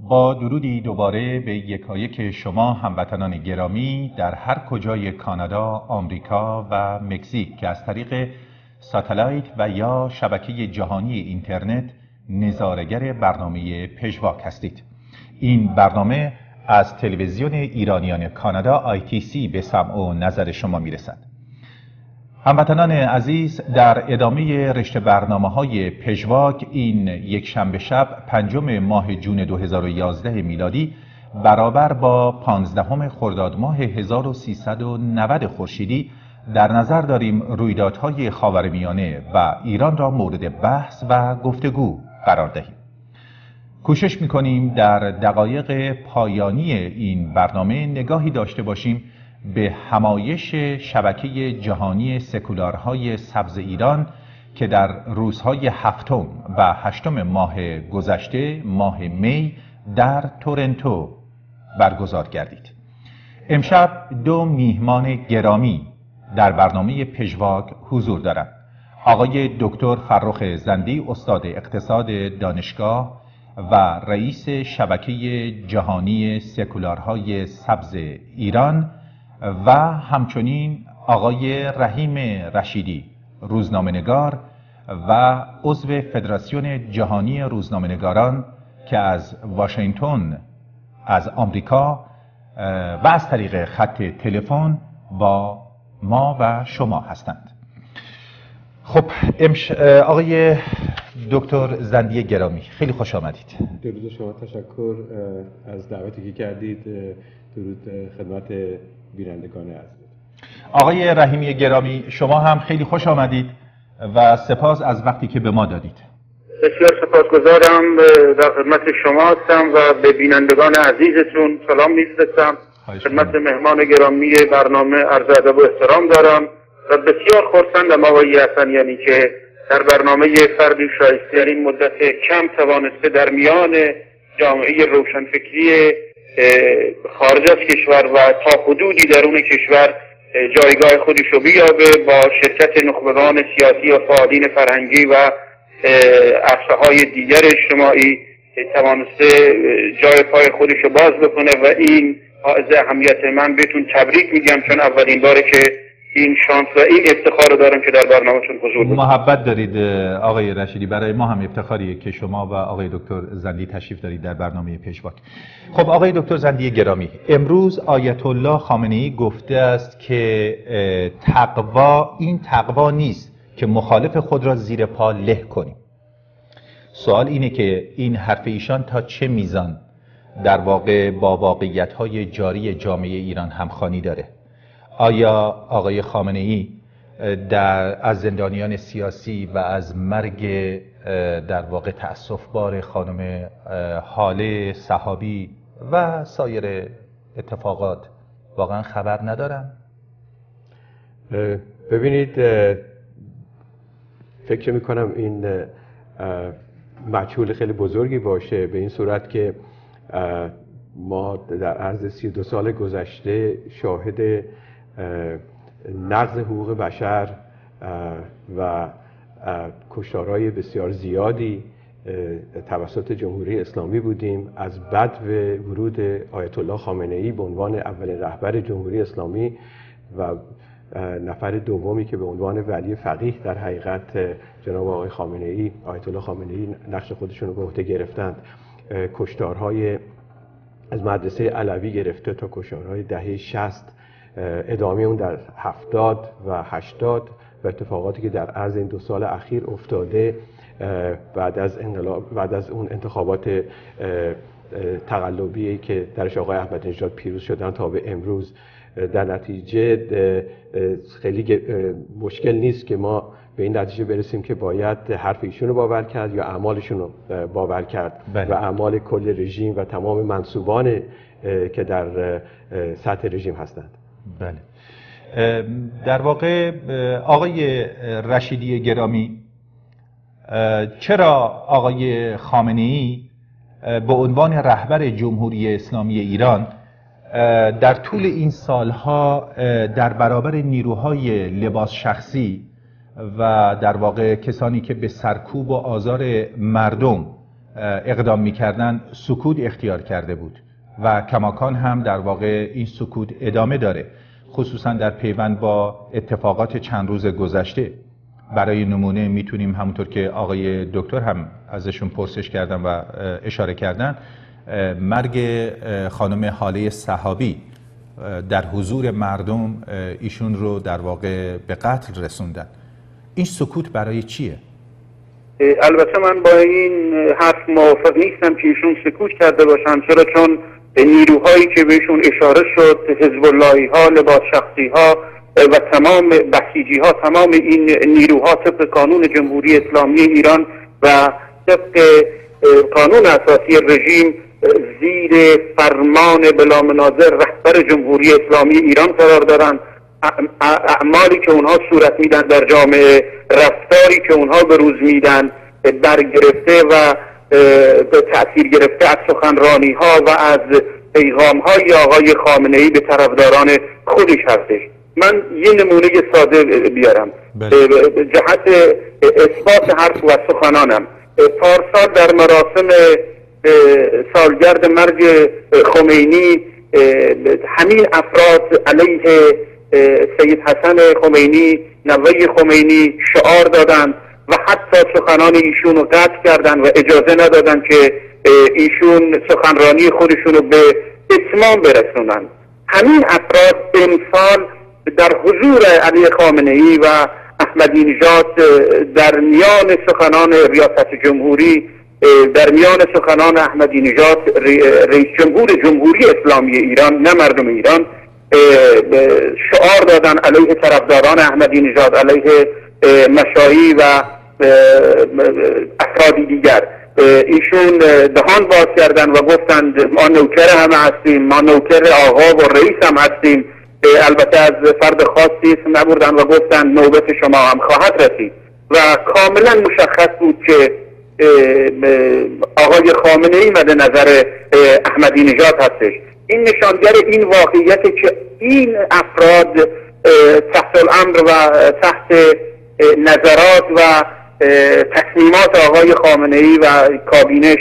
با درودی دوباره به یکایک شما هموطنان گرامی در هر کجای کانادا، آمریکا و مکزیک که از طریق ساتلایت و یا شبکه جهانی اینترنت نظاره‌گر برنامه پژواک هستید. این برنامه از تلویزیون ایرانیان کانادا ITC به سمع و نظر شما میرسد. هموطنان عزیز، در ادامه رشته برنامه‌های پژواک این یک شنبه شب 5 ماه جون 2011 میلادی برابر با 15 خرداد ماه 1390 خورشیدی در نظر داریم رویدادهای خاورمیانه و ایران را مورد بحث و گفتگو قرار دهیم. کوشش می‌کنیم در دقایق پایانی این برنامه نگاهی داشته باشیم به همایش شبکه جهانی سکولارهای سبز ایران که در روزهای 7 و 8 ماه گذشته ماه می در تورنتو برگزار گردید. امشب 2 میهمان گرامی در برنامه پژواک حضور دارند. آقای دکتر فرخ زندی، استاد اقتصاد دانشگاه و رئیس شبکه جهانی سکولارهای سبز ایران و همچنین آقای رحیم رشیدی، روزنامه‌نگار و عضو فدراسیون جهانی روزنامه‌نگاران که از واشنگتن از آمریکا و از طریق خط تلفن با ما و شما هستند. خب آقای دکتر زندی گرامی، خیلی خوش آمدید. درود شما، تشکر از دعوتی که کردید. درود خدمت بینندگان عزیز. آقای رحیمی گرامی، شما هم خیلی خوش آمدید و سپاس از وقتی که به ما دادید. بسیار سپاسگزارم، در خدمت شما هستم و به بینندگان عزیزتون سلام می‌فرستم. خدمت مهمان گرامی برنامه عرض ادب و احترام دارم و بسیار خرسندم آقای حسنیانی که در برنامه فردی شایسته در این مدت کم توانسته در میان جامعه روشنفکری خارج از کشور و تا حدودی درون کشور جایگاه خودش رو بیابه، با شرکت نخبگان سیاسی و فعالین فرهنگی و عرصه‌های دیگر اجتماعی توانسته جای پای خودش رو باز بکنه و این حائز اهمیت. من بهتون تبریک میگم، چون اولین باره که این شانس و این افتخار رو دارم که در برنامه‌تون حضور دارم. محبت دارید آقای رشیدی، برای ما هم افتخاریه که شما و آقای دکتر زندی تشریف دارید در برنامه پژواک. خب آقای دکتر زندی گرامی، امروز آیت الله خامنه‌ای گفته است که تقوا این تقوا نیست که مخالف خود را زیر پا له کنیم. سوال اینه که این حرف ایشان تا چه میزان در واقع با واقعیت‌های جاری جامعه ایران همخوانی داره؟ آیا آقای خامنه‌ای از زندانیان سیاسی و از مرگ در واقع تأسف‌بار خانم هاله صحابی و سایر اتفاقات واقعا خبر ندارن؟ ببینید، فکر میکنم این مجهول خیلی بزرگی باشه، به این صورت که ما در عرض 32 سال گذشته شاهد نقض حقوق بشر و کشتارهای بسیار زیادی توسط جمهوری اسلامی بودیم. از بدو ورود آیت الله خامنه‌ای به عنوان اولین رهبر جمهوری اسلامی و نفر دومی که به عنوان ولی فقیه در حقیقت جناب آقای خامنه‌ای، آیت الله خامنه‌ای نقش خودشون رو به عهده گرفتند، کشتارهای از مدرسه علوی گرفته تا کشتارهای دهه 60، ادامه اون در 70 و 80 و اتفاقاتی که در عرض این 2 سال اخیر افتاده بعد از اون انتخابات تقلبی که درش آقای احمدی نژاد پیروز شدن تا به امروز، در نتیجه خیلی مشکل نیست که ما به این نتیجه برسیم که باید حرف ایشون رو باور کرد یا اعمالشون رو باور کرد. بله. و اعمال کل رژیم و تمام منصوبان که در سطح رژیم هستند. بله. در واقع آقای رشیدی گرامی، چرا آقای خامنه‌ای به عنوان رهبر جمهوری اسلامی ایران در طول این سالها در برابر نیروهای لباس شخصی و در واقع کسانی که به سرکوب و آزار مردم اقدام میکردن سکوت اختیار کرده بود و کماکان هم در واقع این سکوت ادامه داره، خصوصا در پیوند با اتفاقات چند روز گذشته. برای نمونه میتونیم همونطور که آقای دکتر هم ازشون پرسش کردن و اشاره کردن، مرگ خانم هاله صحابی در حضور مردم ایشون رو در واقع به قتل رسوندن. این سکوت برای چیه؟ البته من با این حرف موافق نیستم که ایشون سکوت کرده باشن، چرا چون نیروهایی که بهشون اشاره شد، حزب اللهی ها، لباس شخصی ها و تمام بسیجی ها، تمام این نیروها طبق قانون جمهوری اسلامی ایران و طبق قانون اساسی رژیم زیر فرمان بلامنازع رهبر جمهوری اسلامی ایران قرار دارند. اعمالی که اونها صورت میدن در جامعه، رفتاری که اونها به روز میدن برگرفته و به تأثیر گرفته از سخنرانی ها و از پیغام های آقای خامنه ای به طرفداران خودش هستش. من یه نمونه ساده بیارم جهت اثبات حرف و سخنانم. پارسال در مراسم سالگرد مرگ خمینی همین افراد علیه سید حسن خمینی نوه خمینی شعار دادند و حتی سخنان ایشون رو قطع کردن و اجازه ندادن که ایشون سخنرانی خودشون رو به اتمام برسونن. همین افراد امسال در حضور علی خامنه ای و احمدی نژاد در میان سخنان ریاست جمهوری، در میان سخنان احمدی نژاد رئیس جمهور جمهوری اسلامی ایران، نه مردم ایران، شعار دادن علیه طرفداران احمدی نژاد، علیه مشایی و افرادی دیگر. ایشون دهان باز کردن و گفتند ما نوکر همه هستیم، ما نوکر آقا و رئیس هم هستیم. البته از فرد خاصی اسم نبردن و گفتند نوبت شما هم خواهد رسید و کاملا مشخص بود که آقای خامنه ای مد نظر احمدی نژاد هستش. این نشانگر این واقعیت که این افراد تحت الامر و تحت نظرات و تصمیمات آقای خامنه ای و کابینش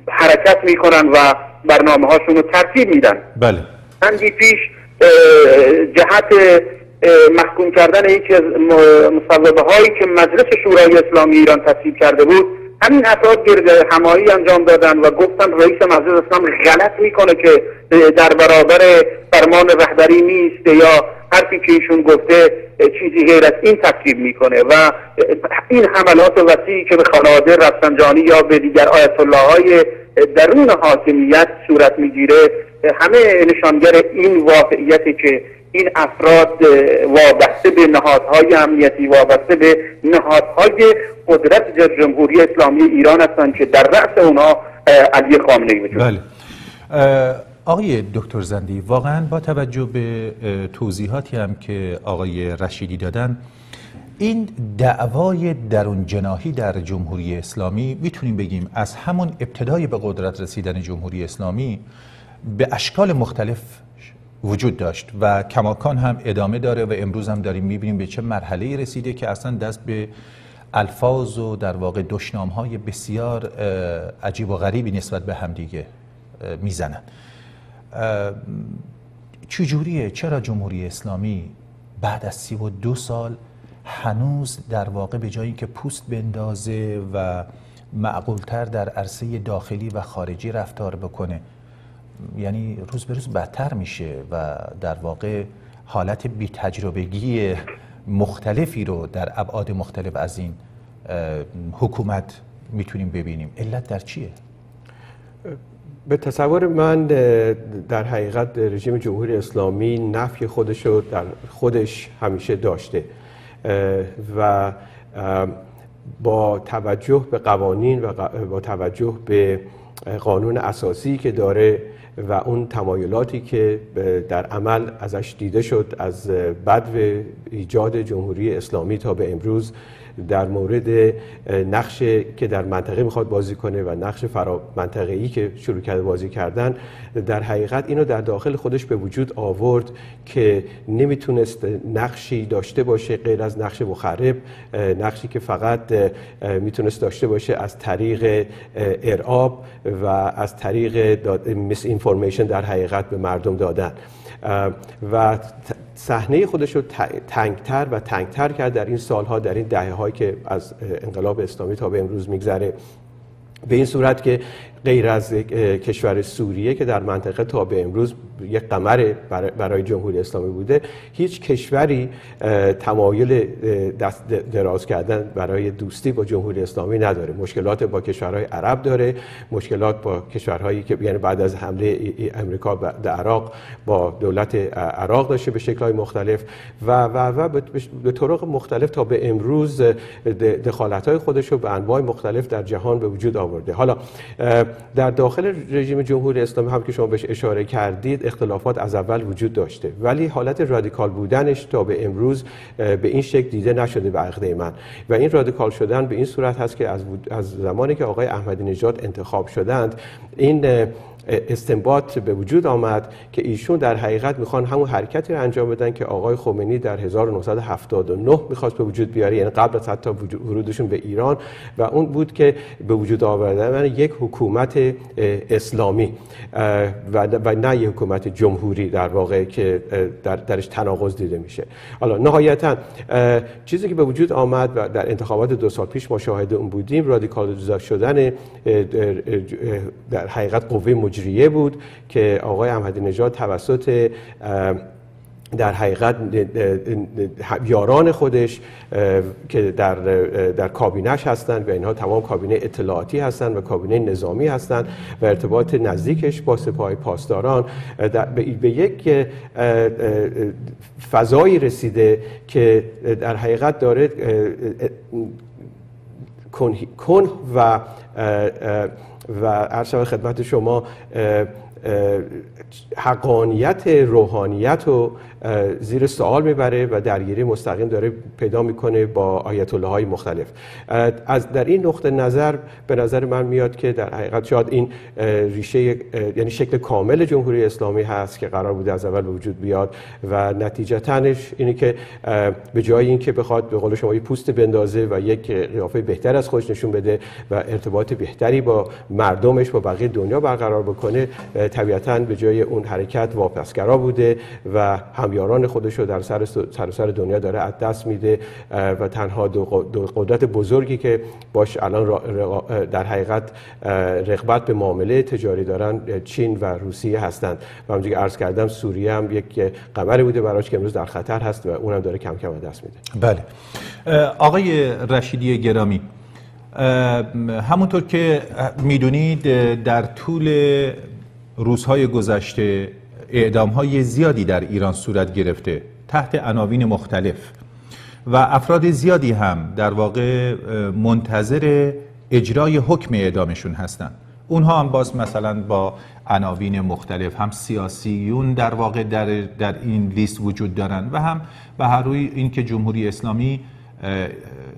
حرکت میکنن و برنامه هاشون رو ترتیب میدن. بله. چندی پیش جهت محکوم کردن یکی از مصوبه هایی که مجلس شورای اسلامی ایران تصویب کرده بود، همین افراد گرد همایی انجام دادن و گفتن رئیس مجلس اسلام غلط میکنه که در برابر فرمان رهبری نیست یا حرفی که ایشون گفته چیزی غیر از این تکذیب میکنه و این حملات وسیعی که به خانواده رفسنجانی یا به دیگر آیت الله های درون حاکمیت صورت میگیره همه نشانگر این واقعیتی که این افراد وابسته به نهادهای امنیتی، وابسته به نهادهای قدرت جمهوری اسلامی ایران هستند که در رأس اونها علی خامنه ای وجود. بله. آقای دکتر زندی، واقعا با توجه به توضیحاتی هم که آقای رشیدی دادن، این دعوای درون جناحی در جمهوری اسلامی میتونیم بگیم از همون ابتدای به قدرت رسیدن جمهوری اسلامی به اشکال مختلف وجود داشت و کماکان هم ادامه داره و امروز هم داریم میبینیم به چه مرحله‌ای رسیده که اصلا دست به الفاظ و در واقع دشنام‌های بسیار عجیب و غریبی نسبت به همدیگه میزنن. چجوریه؟ چرا جمهوری اسلامی بعد از 32 سال هنوز در واقع به جایی که پوست بندازه و معقولتر در عرصه داخلی و خارجی رفتار بکنه، یعنی روز به روز بدتر میشه و در واقع حالت بی تجربگی مختلفی رو در ابعاد مختلف از این حکومت میتونیم ببینیم؟ علت در چیه؟ به تصور من در حقیقت رژیم جمهوری اسلامی نفی خودش رو در خودش همیشه داشته و با توجه به قوانین و با توجه به قانون اساسی که داره و اون تمایلاتی که در عمل ازش دیده شد از بدو ایجاد جمهوری اسلامی تا به امروز، در مورد نقش که در منطقه میخواد بازی کنه و نقش فرا منطقه‌ای که شروع کرده بازی کردن، در حقیقت اینو در داخل خودش به وجود آورد که نمیتونست نقشی داشته باشه غیر از نقش مخرب، نقشی که فقط میتونست داشته باشه از طریق ارعاب و از طریق میس اینفورمیشن در حقیقت به مردم دادن و صحنه خودش رو تنگتر و تنگتر کرد در این سالها، در این دهه‌هایی که از انقلاب اسلامی تا به امروز میگذره، به این صورت که غیر از کشور سوریه که در منطقه تا به امروز یک قمر برای جمهوری اسلامی بوده، هیچ کشوری تمایل دست دراز کردن برای دوستی با جمهوری اسلامی نداره. مشکلات با کشورهای عرب داره، مشکلات با کشورهایی که یعنی بعد از حمله امریکا به عراق با دولت عراق داشته به شکل‌های مختلف و به طرق مختلف تا به امروز دخالت‌های خودش رو به انواع مختلف در جهان به وجود آورده. حالا در داخل رژیم جمهوری اسلامی هم که شما بهش اشاره کردید اختلافات از اول وجود داشته، ولی حالت رادیکال بودنش تا به امروز به این شکل دیده نشده به عقیده من. و این رادیکال شدن به این صورت هست که از زمانی که آقای احمدی نژاد انتخاب شدند این استنباط به وجود آمد که ایشون در حقیقت میخوان همون حرکتی رو انجام بدن که آقای خمینی در 1979 میخواست به وجود بیاره، یعنی قبل از حتی ورودشون به ایران، و اون بود که به وجود آوردن یک حکومت اسلامی و نه یک حکومت جمهوری در واقع که درش تناقض دیده میشه. حالا نهایتا چیزی که به وجود آمد و در انتخابات 2 سال پیش ما شاهد اون بودیم، رادیکالیزه شدن در حقیقت قوه مجریه بود که آقای احمدی نژاد توسط در حقیقت یاران خودش که در کابینه‌اش هستند و اینها تمام کابینه اطلاعاتی هستند و کابینه نظامی هستند و ارتباط نزدیکش با سپاه پاسداران به یک فضایی رسیده که در حقیقت داره کنه و عرض خدمت شما حقانیت روحانیت رو زیر سوال میبره و درگیری مستقیم داره پیدا میکنه با آیت الله های مختلف. از در این نقطه نظر به نظر من میاد که در حقیقت شاید این ریشه یعنی شکل کامل جمهوری اسلامی هست که قرار بوده از اول به وجود بیاد و نتیجتاش اینه که به جای اینکه بخواد به قول شما یه پوست بندازه و یک قیافه بهتر از خودش نشون بده و ارتباط بهتری با مردمش با بقیه دنیا برقرار بکنه، طبیعتاً به جای اون حرکت واپسگرا بوده و همیاران خودش رو در سر دنیا داره از دست میده و تنها دو قدرت بزرگی که باش الان در حقیقت رغبت به معامله تجاری دارن چین و روسیه هستند و همونجوری که عرض کردم سوریه هم یک قمری بوده براش که امروز در خطر هست و اونم داره کم کم از دست میده. بله آقای رشیدی گرامی، همونطور که میدونید در طول روزهای گذشته اعدام‌های زیادی در ایران صورت گرفته تحت عناوین مختلف و افراد زیادی هم در واقع منتظر اجرای حکم اعدامشون هستند. اونها هم باز مثلا با عناوین مختلف، هم سیاسیون در واقع در این لیست وجود دارن و هم به هر روی این که جمهوری اسلامی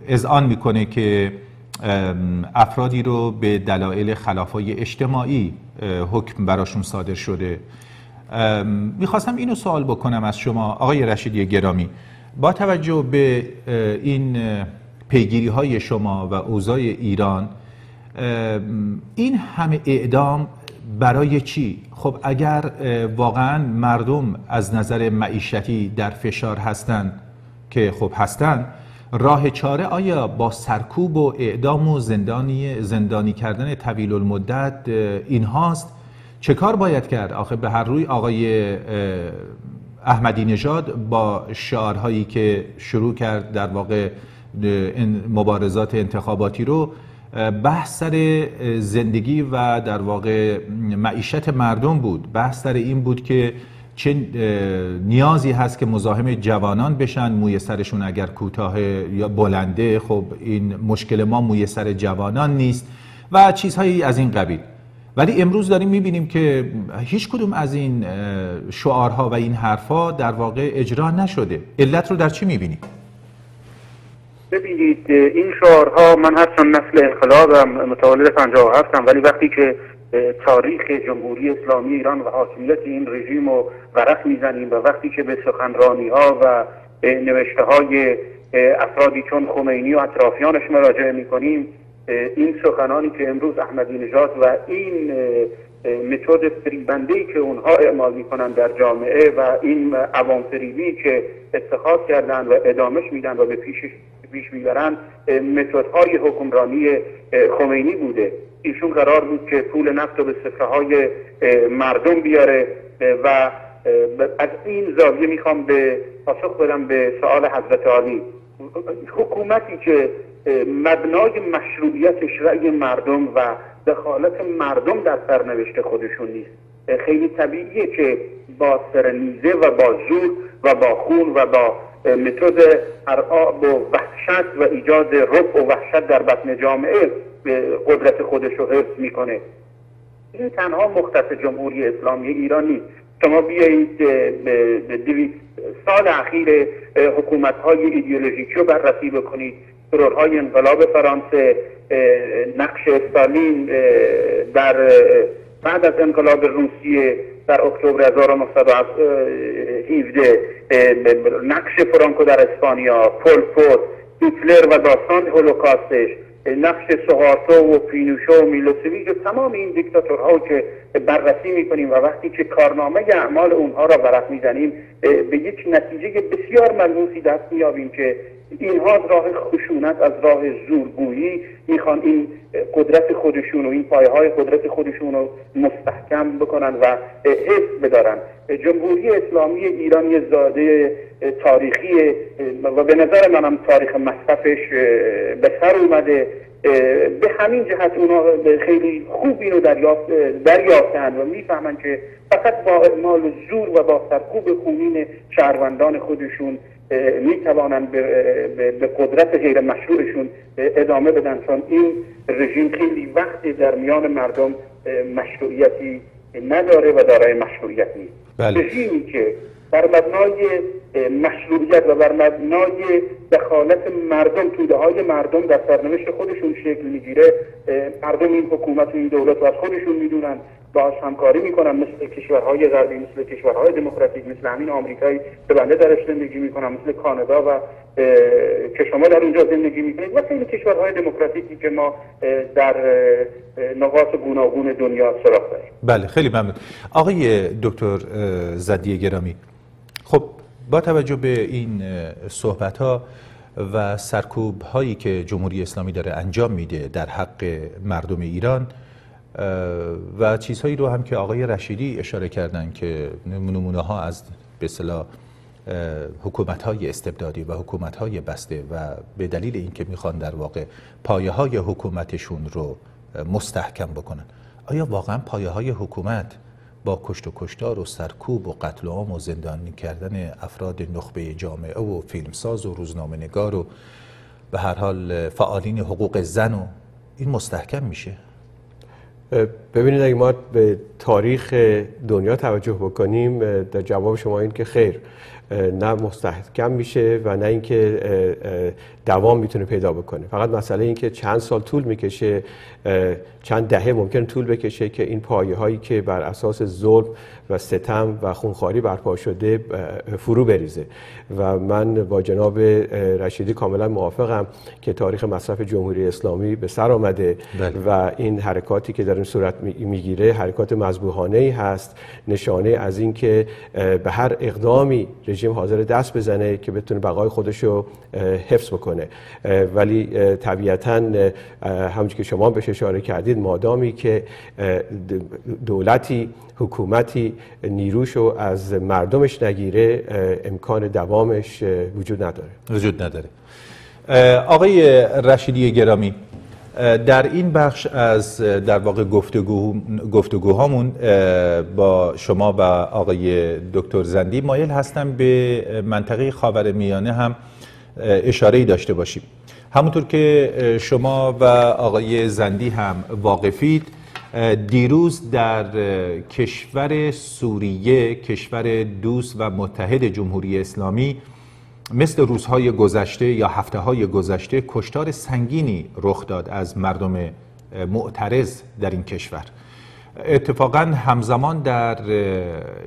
اذعان میکنه که افرادی رو به دلایل خلافای اجتماعی حکم براشون صادر شده. میخواستم اینو سوال بکنم از شما آقای رشیدی گرامی، با توجه به این پیگیری های شما و اوضاع ایران، این همه اعدام برای چی؟ خب اگر واقعا مردم از نظر معیشتی در فشار هستند که خب هستند، راه چاره آیا با سرکوب و اعدام و زندانی کردن طویل المدت این هاست؟ چه کار باید کرد؟ آخه به هر روی آقای احمدی نژاد با شعارهایی که شروع کرد در واقع مبارزات انتخاباتی رو، بحث سر زندگی و در واقع معیشت مردم بود. بحث سر این بود که چه نیازی هست که مزاحم جوانان بشن، موی سرشون اگر کوتاه یا بلنده، خب این مشکل ما موی سر جوانان نیست و چیزهایی از این قبیل. ولی امروز داریم میبینیم که هیچ کدوم از این شعارها و این حرفا در واقع اجرا نشده. علت رو در چی میبینیم؟ ببینید این شعارها، من هرچند نسل انقلابم، متولد 57 ولی وقتی که تاریخ جمهوری اسلامی ایران و حاکمیت این رژیم رو ورق میزنیم و وقتی که به سخنرانی ها و نوشته های افرادی چون خمینی و اطرافیانش مراجعه میکنیم، این سخنانی که امروز احمدی نژاد و این متد فریبنده‌ای که اونها اعمال میکنن در جامعه و این عوام فریبی که اتخاذ کردن و ادامش میدن و به پیش میبرن، متدهای حکمرانی خمینی بوده. ایشون قرار بود که پول نفت رو به سفره‌های مردم بیاره و از این زاویه میخوام به پاسخ بدم به سوال حضرت عالی. حکومتی که مبنای مشروعیتش رأی مردم و دخالت مردم در سرنوشت خودشون نیست، خیلی طبیعیه که با سرنیزه و با زور و با خون و با متد ارعاب و وحشت و ایجاد رعب و وحشت در بطن جامعه قدرت خودش رو حفظ میکنه. این تنها مختص جمهوری اسلامی ایران نیست. شما بیایید به 200 سال اخیر حکومت‌های ایدئولوژیکی رو بررسی بکنید، ترورهای انقلاب فرانسه، نقش استالین در بعد از انقلاب روسیه در اکتبر 1917، نقش فرانکو در اسپانیا، پل پوت، هیتلر و داستان هولوکاستش، نقش سوهارتو و پینوشو و میلوسویچ و تمام این دیکتاتورها که بررسی میکنیم و وقتی که کارنامه اعمال اونها را ورق میزنیم به یک نتیجه بسیار ملموسی دست میابیم که اینها از راه خشونت، از راه زورگویی میخوان این قدرت خودشون و این پایه های قدرت خودشون رو مستحکم بکنن و حفظ بدارن. جمهوری اسلامی ایران یه زاده تاریخی و به نظر منم تاریخ مصرفش به سر اومده. به همین جهت اونا خیلی خوب اینو دریافتن و میفهمن که فقط با اعمال زور و با سرکوب خونین شهروندان خودشون میتوانن به قدرت غیر مشروعشون ادامه بدن، چون این رژیم خیلی وقتی در میان مردم مشروعیتی نداره و دارای مشروعیت نیست. رژیمی که بر مبنای مشروعیت و بر مبنای دخالت مردم، توده های مردم در سرنوشت خودشون شکل میگیره، مردم این حکومت و این دولت رو از خودشون میدونن، باهاش همکاری میکنن، مثل کشورهای غربی، مثل کشورهای دموکراتیک، مثل همین آمریکایی که بنده درش زندگی میکنم، مثل کانادا و که شما در اونجا زندگی میکنید و خیلی کشورهای دموکراتیکی که ما در نقاط گوناگون دنیا سراغ داریم. بله، خیلی ممنون. آقای دکتر زدی گرامی، خب با توجه به این صحبت‌ها و سرکوب‌هایی که جمهوری اسلامی داره انجام میده در حق مردم ایران و چیزهایی رو هم که آقای رشیدی اشاره کردن که نمونه‌ها از به اصطلاح حکومت‌های استبدادی و حکومت‌های بسته و به دلیل اینکه میخوان در واقع پایه‌های حکومتشون رو مستحکم بکنن، آیا واقعا پایه‌های حکومت با کشت و کشتار و سرکوب و قتل عام و زندانی کردن افراد نخبه جامعه و فیلمساز و روزنامه‌نگار و به هر حال فعالین حقوق زن و این مستحکم میشه؟ ببینید، اگه ما به تاریخ دنیا توجه بکنیم، در جواب شما این که خیر، نه مستحکم میشه و نه اینکه دوام میتونه پیدا بکنه. فقط مسئله این که چند سال طول میکشه، چند دهه ممکن طول بکشه که این پایه هایی که بر اساس ظلم و ستم و خونخواری برپا شده فرو بریزه. و من با جناب رشیدی کاملا موافقم که تاریخ مصرف جمهوری اسلامی به سر آمده و این حرکاتی که در این صورت میگیره حرکات مذبوحانه‌ای هست، نشانه از این که به هر اقدامی رژیم حاضر دست بزنه که بتونه بقای خودش رو حفظ بکنه. ولی طبیعتاً همونجوری که شما بهش اشاره کردید، مادامی که دولتی، حکومتی نیروشو از مردمش نگیره، امکان دوامش وجود نداره. آقای رشیدی گرامی، در این بخش از در واقع گفتگوهامون با شما و آقای دکتر زندی مایل هستم به منطقه خاورمیانه هم اشاره‌ای داشته باشیم. همونطور که شما و آقای زندی هم واقفید، دیروز در کشور سوریه، کشور دوست و متحد جمهوری اسلامی، مثل روزهای گذشته یا هفته‌های گذشته کشتار سنگینی رخ داد از مردم معترض در این کشور. اتفاقا همزمان در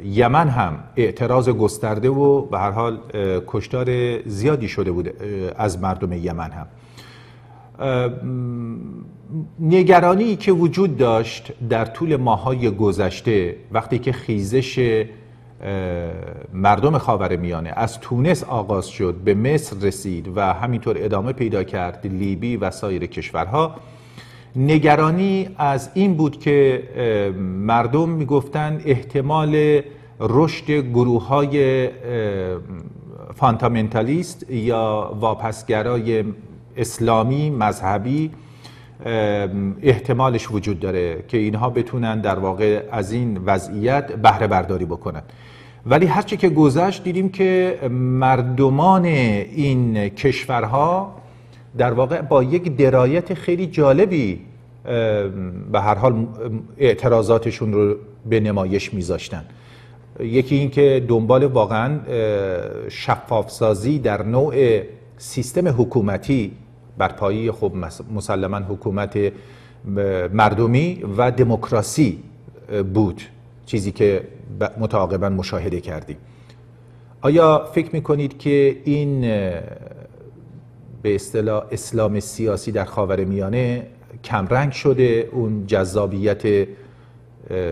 یمن هم اعتراض گسترده و به هر حال کشتار زیادی شده بود از مردم یمن هم. نگرانی که وجود داشت در طول ماه‌های گذشته وقتی که خیزش مردم خاورمیانه از تونس آغاز شد، به مصر رسید و همینطور ادامه پیدا کرد لیبی و سایر کشورها، نگرانی از این بود که مردم میگفتن احتمال رشد گروه‌های فاندامنتالیست یا واپسگرای اسلامی مذهبی احتمالش وجود داره که اینها بتونن در واقع از این وضعیت بهره برداری بکنن. ولی هرچی که گذشت دیدیم که مردمان این کشورها در واقع با یک درایت خیلی جالبی به هر حال اعتراضاتشون رو به نمایش میذاشتن. یکی این که دنبال واقعا شفافسازی در نوع سیستم حکومتی بر پایه خب مسلما حکومت مردمی و دموکراسی بود، چیزی که متعاقبا مشاهده کردیم. آیا فکر میکنید که این به اصطلاح اسلام سیاسی در خاورمیانه کمرنگ شده، اون جذابیت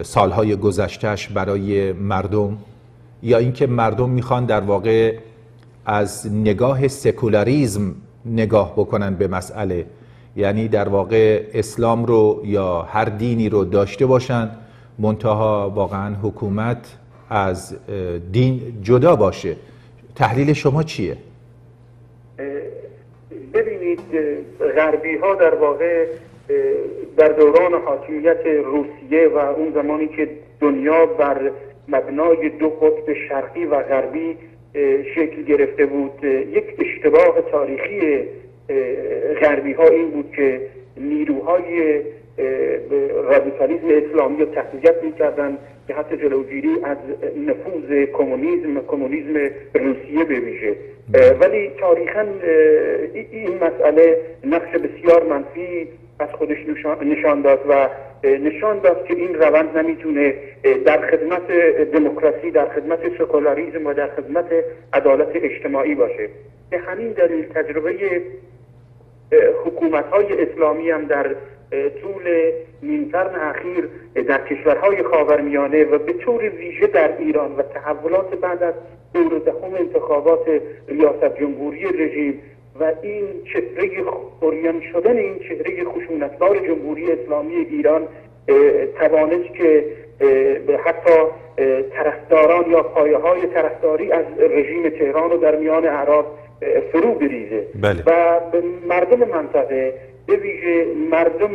سالهای گذشتهش برای مردم، یا اینکه مردم میخوان در واقع از نگاه سکولاریزم نگاه بکنن به مسئله، یعنی در واقع اسلام رو یا هر دینی رو داشته باشن منتها واقعا حکومت از دین جدا باشه؟ تحلیل شما چیه؟ ببینید، غربی ها در واقع در دوران حاکمیت روسیه و اون زمانی که دنیا بر مبنای دو قطب شرقی و غربی شکل گرفته بود، یک اشتباه تاریخی غربی ها این بود که نیروهای رادیکالیسم اسلامی رو تقویت می‌کردند که حتی جلوگیری از نفوذ کمونیسم روسیه به ویژه. ولی تاریخاً این مسئله نقش بسیار منفی از خودش نشان داد و نشان داد که این روند نمیتونه در خدمت دموکراسی، در خدمت سکولاریسم و در خدمت عدالت اجتماعی باشه. به همین دلیل تجربه حکومت‌های اسلامی هم در طول نیم قرن اخیر در کشورهای خاورمیانه و به طور ویژه در ایران و تحولات بعد از دور دهم انتخابات ریاست جمهوری رژیم و این چهره عریان شدن این چهره خشونتبار جمهوری اسلامی ایران توانست که حتی طرفداران یا پایه‌های طرفداری از رژیم تهران رو در میان اعراب فرو بریزه. بله. و مردم منطقه به ویژه مردم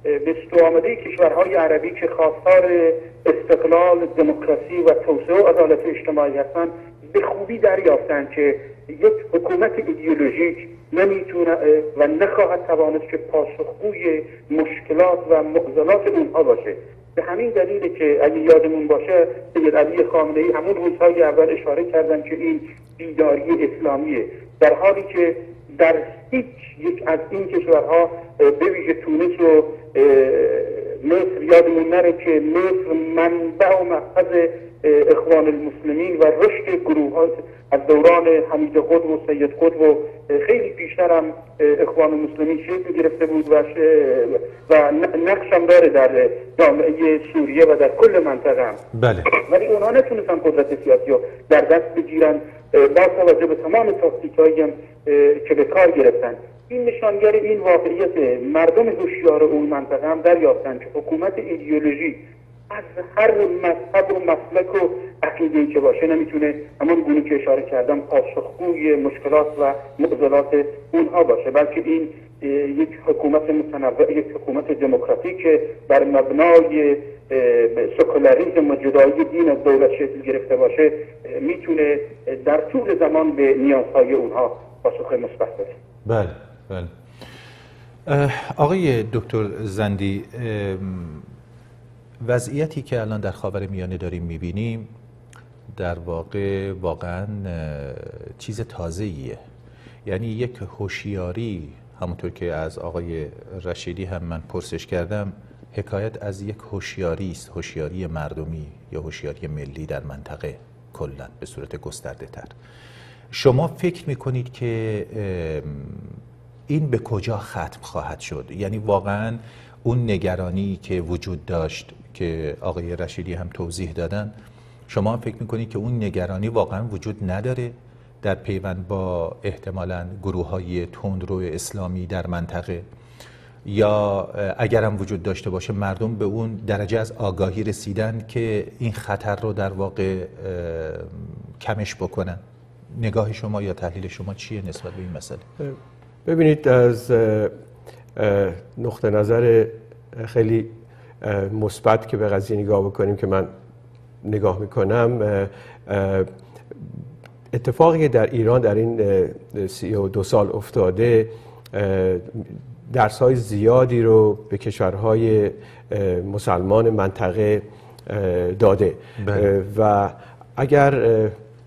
بستو آمده کشورهای عربی که خواستار استقلال، دموکراسی و توسعه و عدالت اجتماعی هستند به خوبی دریافتند که یک حکومت ایدئولوژیک نمیتونه و نخواهد توانست که پاسخگوی مشکلات و معضلات اونها باشه. به همین دلیله که اگه یادمون باشه سید علی خامنه‌ای همون روزهای اول اشاره کردن که این بیداری اسلامیه، در حالی که در هیچ یک از این کشورها به ویژه تونس و مصر یادمون نره که مصر منبع و محفظ اخوان المسلمین و رشد گروهات از دوران حمید قطب و سید قطب و خیلی پیشتر هم اخوان المسلمین شکل گرفته بود و نقش هم داره در جامعه سوریه و در کل منطقه هم. بله. ولی اونها نتونستن قدرت سیاسی رو در دست بگیرن با توجه به تمام تاکتیکایی هم که به کار گرفتن. این نشانگر این واقعیت مردم هوشیار اون منطقه هم دریافتن که حکومت ایدئولوژی از هر مذهب و مسلک و عقیده‌ای که باشه نمیتونه همون گونه که اشاره کردم پاسخگوی مشکلات و معضلات اونها باشه، بلکه این یک حکومت متنوع، یک حکومت دموکراتیک بر مبنای سکولاریسم و جدایی دین از دولت شکل گرفته باشه میتونه در طول زمان به نیازهای اونها پاسخ مثبت بده. بله بله. آقای دکتر زندی، وضعیتی که الان در خاورمیانه داریم میبینیم در واقع واقعا چیز تازه‌ایه. یعنی یک هوشیاری، همونطور که از آقای رشیدی هم من پرسش کردم، حکایت از یک هوشیاری است، هوشیاری مردمی یا هوشیاری ملی در منطقه کلاً به صورت گسترده تر. شما فکر میکنید که این به کجا ختم خواهد شد؟ یعنی واقعاً اون نگرانی که وجود داشت که آقای رشیدی هم توضیح دادن، شما هم فکر میکنید که اون نگرانی واقعاً وجود نداره در پیوند با احتمالاً گروه‌های تندرو اسلامی در منطقه، یا اگر هم وجود داشته باشه مردم به اون درجه از آگاهی رسیدن که این خطر رو در واقع کمش بکنن؟ نگاه شما یا تحلیل شما چیه نسبت به این مسئله؟ ببینید، از نقطه نظر خیلی مثبت که به قضیه نگاه بکنیم که من نگاه میکنم، اتفاقی که در ایران در این 32 سال افتاده درس‌های زیادی رو به کشورهای مسلمان منطقه داده. و اگر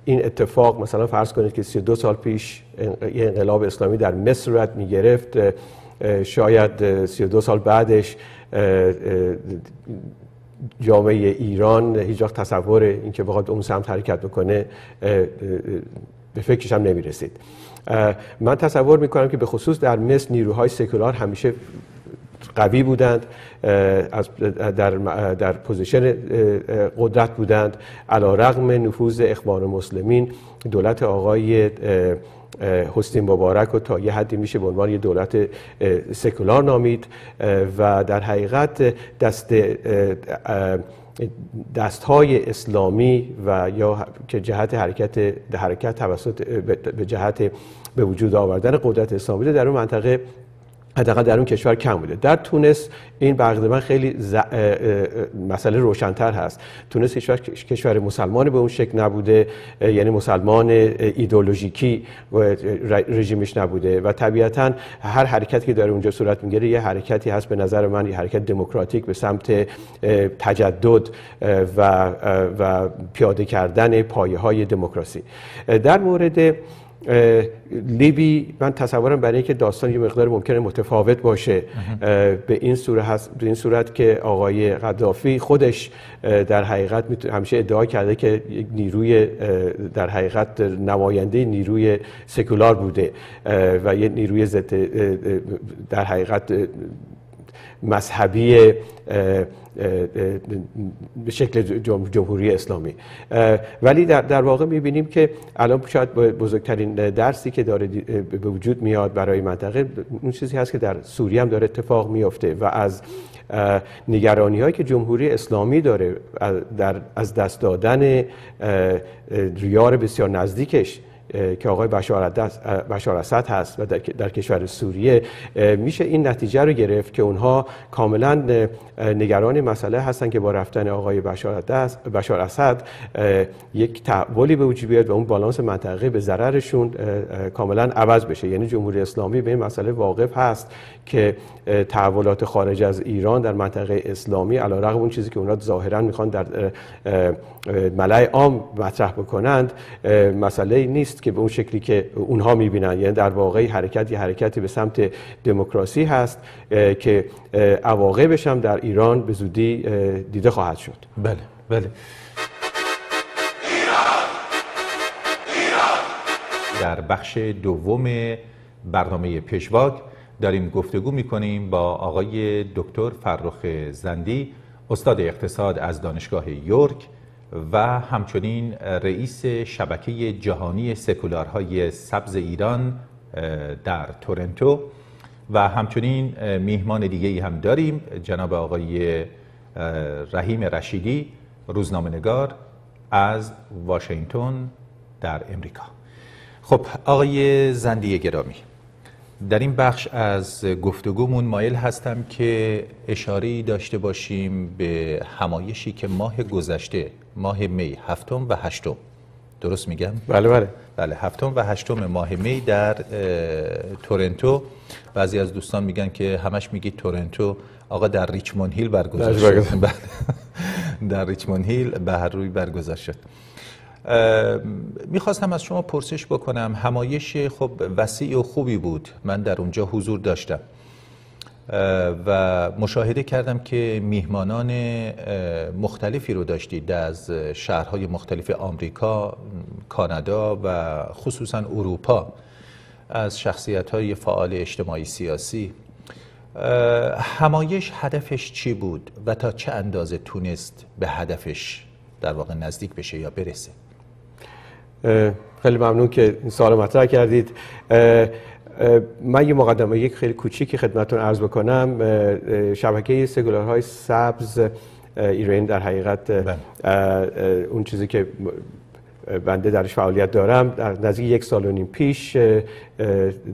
این اتفاق مثلا فرض کنید که 32 سال پیش یه انقلاب اسلامی در مصر صورت می‌گرفت، شاید 32 سال بعدش جامعه ایران هیچ وقت تصور این که بخواد اون سمت حرکت بکنه به فکرش هم نمی‌رسید. من تصور میکنم که به خصوص در مصر نیروهای سکولار همیشه قوی بودند، در پوزیشن قدرت بودند، علیرغم نفوذ اخوان المسلمین. دولت آقای حسنی مبارک رو تا یه حدی میشه به عنوان یه دولت سکولار نامید و در حقیقت دستهای اسلامی و یا که جهت حرکت توسط به جهت به وجود آوردن قدرت اسلامی در اون منطقه، حداقل در اون کشور کم بوده. در تونس این تقریبا خیلی مسئله روشن‌تر هست. تونس کشور مسلمان به اون شکل نبوده، یعنی مسلمان ایدئولوژیکی رژیمش نبوده و طبیعتاً هر حرکتی که داره اونجا صورت میگیره یه حرکتی هست به نظر من، یه حرکت دموکراتیک به سمت تجدد و پیاده کردن پایه‌های دموکراسی. در مورد لیبی من تصورم برای اینکه داستان یه مقدار ممکنه متفاوت باشه به این صورت که آقای قذافی خودش در حقیقت همیشه ادعا کرده که یک نیروی در حقیقت نماینده نیروی سکولار بوده و یه نیروی ضد در حقیقت مذهبی به شکل جمهوری اسلامی. ولی در واقع می‌بینیم که الان شاید بزرگترین درسی که داره به وجود میاد برای منطقه اون چیزی هست که در سوریه هم داره اتفاق میفته و از نگرانی‌هایی که جمهوری اسلامی داره از دست دادن ریار بسیار نزدیکش که آقای بشار اسد هست و در کشور سوریه، میشه این نتیجه رو گرفت که اونها کاملا نگران مسئله هستن که با رفتن آقای بشار اسد یک تحولی به وجود بیاد و اون بالانس منطقه به ضررشون کاملا عوض بشه. یعنی جمهوری اسلامی به این مسئله واقف هست که تحولات خارج از ایران در منطقه اسلامی علیرغم اون چیزی که اونها ظاهرا میخوان در ملأ عام مطرح بکنند مسئله نیست که به اون شکلی که اونها میبینن. یعنی در واقع حرکتی به سمت دموکراسی هست که عواقبش هم در ایران به زودی دیده خواهد شد. بله. در بخش دوم برنامه پژواک داریم گفتگو میکنیم با آقای دکتر فرخ زندی، استاد اقتصاد از دانشگاه یورک و همچنین رئیس شبکه جهانی سکولارهای سبز ایران در تورنتو و همچنین میهمان دیگه‌ای هم داریم، جناب آقای رحیم رشیدی، روزنامه‌نگار از واشنگتن در امریکا. خب آقای زندی گرامی، در این بخش از گفتگومون مایل هستم که اشاره‌ای داشته باشیم به همایشی که ماه گذشته، ماه می 7 و 8، درست میگم؟ بله 7 و 8 ماه می در تورنتو. بعضی از دوستان میگن که همش میگی تورنتو، آقا در ریچموند هیل برگزار شد. در ریچموند هیل به هر روی برگزار شد. میخواستم از شما پرسش بکنم، همایش خب وسیع و خوبی بود، من در اونجا حضور داشتم و مشاهده کردم که میهمانان مختلفی رو داشتید از شهرهای مختلف آمریکا، کانادا و خصوصا اروپا، از شخصیت‌های فعال اجتماعی سیاسی. همایش هدفش چی بود و تا چه اندازه تونست به هدفش در واقع نزدیک بشه یا برسه؟ خیلی ممنون که این سوال مطرح کردید. من یه مقدمه خیلی کوچیکی خدمتتون عرض بکنم. شبکه سکولارهای سبز ایران در حقیقت اون چیزی که بنده درش فعالیت دارم در نزدیک 1.5 سال پیش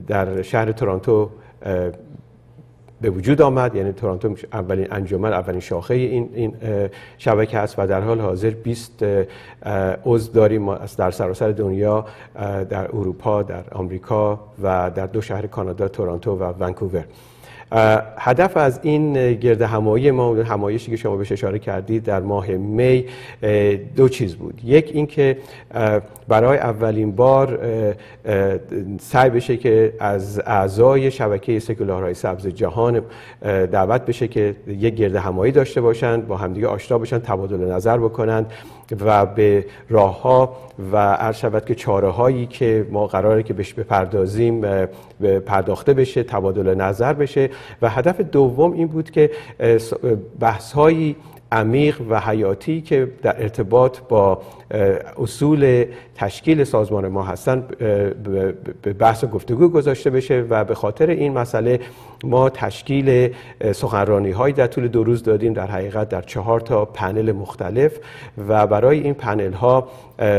در شهر تورنتو به وجود آمد. یعنی تورنتو اولین انجمن، اولین شاخه این شبکه است و در حال حاضر 20 عضو داریم در سراسر دنیا، در اروپا، در آمریکا و در 2 شهر کانادا، تورنتو و ونکوور. هدف از این گرد همایی ما، همایشی که شما بهش اشاره کردید در ماه می، 2 چیز بود. یک این که برای اولین بار سعی بشه که از اعضای شبکه سکولارهای سبز جهان دعوت بشه که یک گرد همایی داشته باشند، با همدیگه آشنا بشن، تبادل نظر بکنند و به راه‌ها و عرض شود که چاره‌هایی که ما قراره که بهش بپردازیم پرداخته بشه، تبادل نظر بشه. و هدف دوم این بود که بحث‌های عمیق و حیاتی که در ارتباط با اصول تشکیل سازمان ما هستن به بحث و گفتگو گذاشته بشه و به خاطر این مسئله ما تشکیل سخنرانی‌هایی در طول 2 روز دادیم، در حقیقت در 4 تا پنل مختلف، و برای این پنل‌ها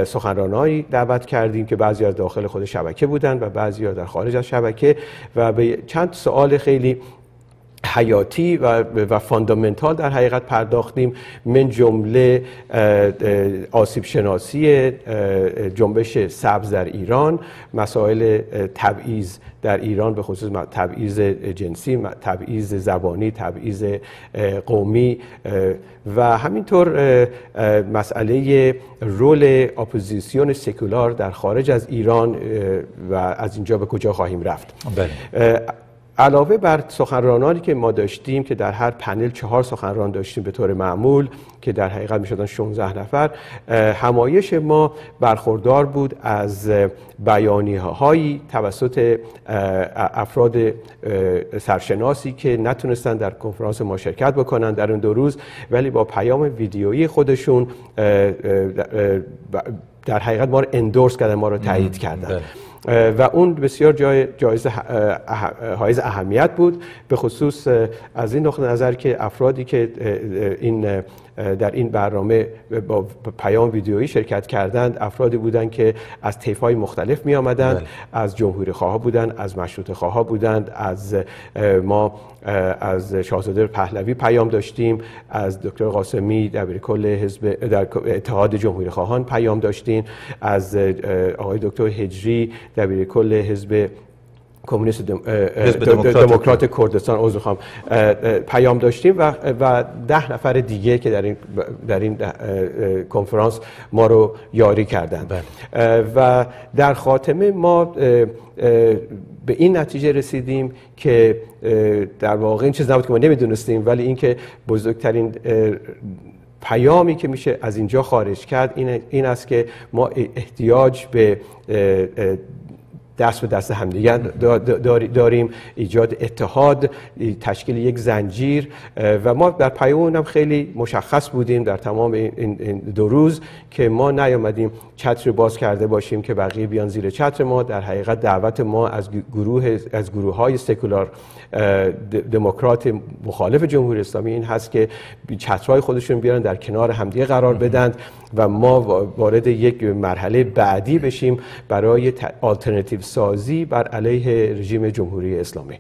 سخنرانایی دعوت کردیم که بعضی از داخل خود شبکه بودن و بعضی در خارج از شبکه و به چند سوال خیلی حیاتی و فاندامنتال در حقیقت پرداختیم، من جمله آسیب شناسی جنبش سبز در ایران، مسائل تبعیض در ایران به خصوص تبعیض جنسی، تبعیض زبانی، تبعیض قومی و همینطور مسئله رول اپوزیسیون سکولار در خارج از ایران و از اینجا به کجا خواهیم رفت. علاوه بر سخنرانانی که ما داشتیم که در هر پنل 4 سخنران داشتیم به طور معمول که در حقیقت میشدن 16 نفر، همایش ما برخوردار بود از بیانیه‌هایی توسط افراد سرشناسی که نتونستن در کنفرانس ما شرکت بکنن در این 2 روز، ولی با پیام ویدیویی خودشون در حقیقت ما رو اندورس کردن، ما رو تایید کردن و اون بسیار حائز اهمیت بود، به خصوص از این نقطه نظر که افرادی که در این برنامه با پیام ویدیویی شرکت کردند افرادی بودند که از طیف‌های مختلف می آمدند، از جمهوری خواه بودند، از مشروطه خواه بودند، از شاهزاده پهلوی پیام داشتیم، از دکتر قاسمی دبیرکل حزب در اتحاد جمهوری خواهان پیام داشتیم، از آقای دکتر هجری دبیرکل حزب کمونیست دموکرات کردستان عضو خواهم پیام داشتیم و 10 نفر دیگه که در این کنفرانس ما رو یاری کردند. و در خاتمه ما به این نتیجه رسیدیم که در واقع این چیز نبود که ما نمیدونستیم، ولی اینکه بزرگترین پیامی که میشه از اینجا خارج کرد این است که ما احتیاج به دست به دست همدیگر داریم، ایجاد اتحاد، تشکیل یک زنجیر. و ما در پیام هم خیلی مشخص بودیم در تمام این 2 روز که ما نیامدیم چتر باز کرده باشیم که بقیه بیان زیر چتر ما. در حقیقت دعوت ما از گروه‌های سکولار دموکرات مخالف جمهوری اسلامی این هست که چترهای خودشون بیارن در کنار همدیگه قرار بدن و ما وارد یک مرحله بعدی بشیم برای آلترناتیو سازی بر علیه رژیم جمهوری اسلامی.